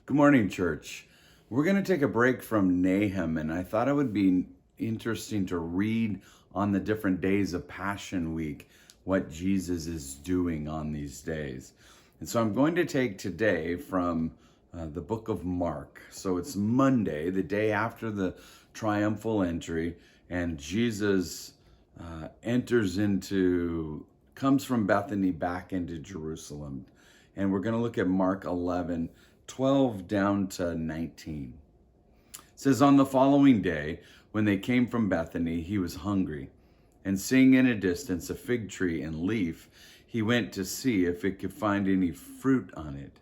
Good morning, church. We're going to take a break from Nahum, and I thought it would be interesting to read on the different days of Passion Week what Jesus is doing on these days. And so I'm going to take today from the book of Mark. So it's Monday, the day after the triumphal entry, and Jesus comes from Bethany back into Jerusalem. And we're going to look at Mark 11:12 down to 19. It says, on the following day, when they came from Bethany, he was hungry. And seeing in a distance a fig tree and leaf, he went to see if it could find any fruit on it.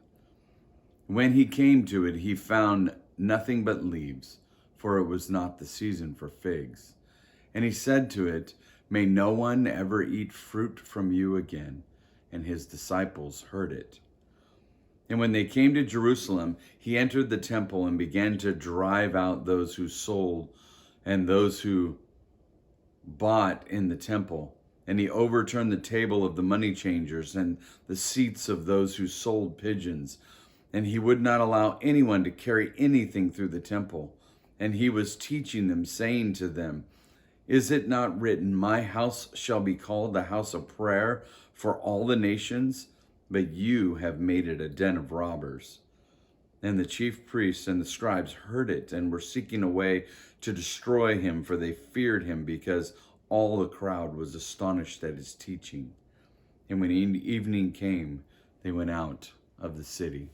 When he came to it, he found nothing but leaves, for it was not the season for figs. And he said to it, may no one ever eat fruit from you again. And his disciples heard it. And when they came to Jerusalem, he entered the temple and began to drive out those who sold and those who bought in the temple. And he overturned the table of the money changers and the seats of those who sold pigeons. And he would not allow anyone to carry anything through the temple. And he was teaching them, saying to them, is it not written, my house shall be called the house of prayer for all the nations? But you have made it a den of robbers. And the chief priests and the scribes heard it and were seeking a way to destroy him, for they feared him, because all the crowd was astonished at his teaching. And when evening came, they went out of the city.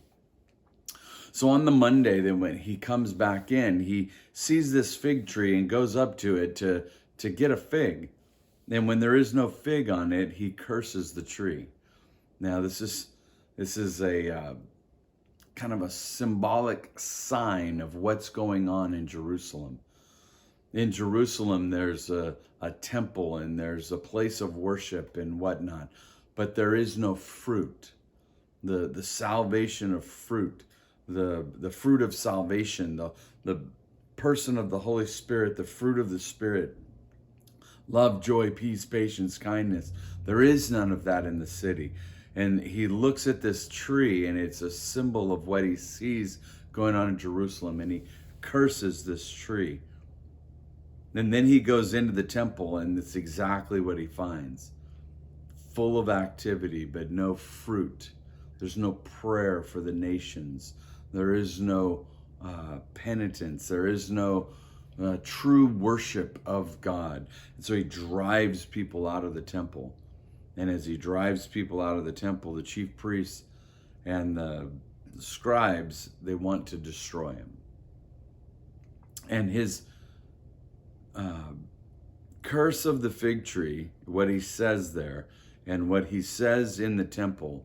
So on the Monday, then when he comes back in, he sees this fig tree and goes up to it to get a fig. And when there is no fig on it, he curses the tree. Now, this is a kind of a symbolic sign of what's going on in Jerusalem. In Jerusalem, there's a temple and there's a place of worship and whatnot, but there is no fruit. The salvation of fruit, the fruit of salvation, the person of the Holy Spirit, the fruit of the Spirit, love, joy, peace, patience, kindness. There is none of that in the city. And he looks at this tree, and it's a symbol of what he sees going on in Jerusalem, and he curses this tree. And then he goes into the temple, and it's exactly what he finds. Full of activity, but no fruit. There's no prayer for the nations. There is no penitence. There is no true worship of God. And so he drives people out of the temple. And as he drives people out of the temple, the chief priests and the scribes, they want to destroy him. And his curse of the fig tree, what he says there, and what he says in the temple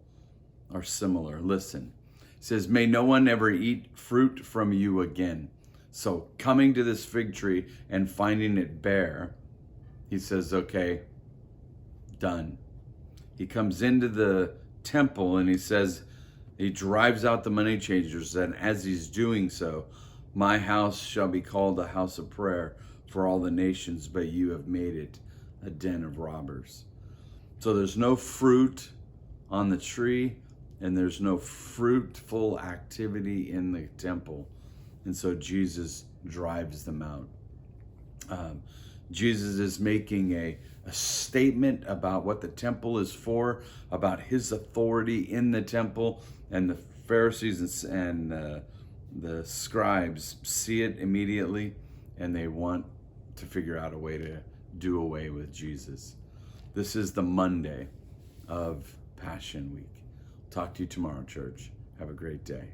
are similar. Listen, it says, may no one ever eat fruit from you again. So coming to this fig tree and finding it bare, he says, okay, done. He comes into the temple and he says, he drives out the money changers, and as he's doing so, my house shall be called a house of prayer for all the nations, but you have made it a den of robbers. So there's no fruit on the tree, and there's no fruitful activity in the temple. And so Jesus drives them out. Jesus is making a statement about what the temple is for, about his authority in the temple, and the Pharisees and the scribes see it immediately, and they want to figure out a way to do away with Jesus. This is the Monday of Passion Week. Talk to you tomorrow, church. Have a great day.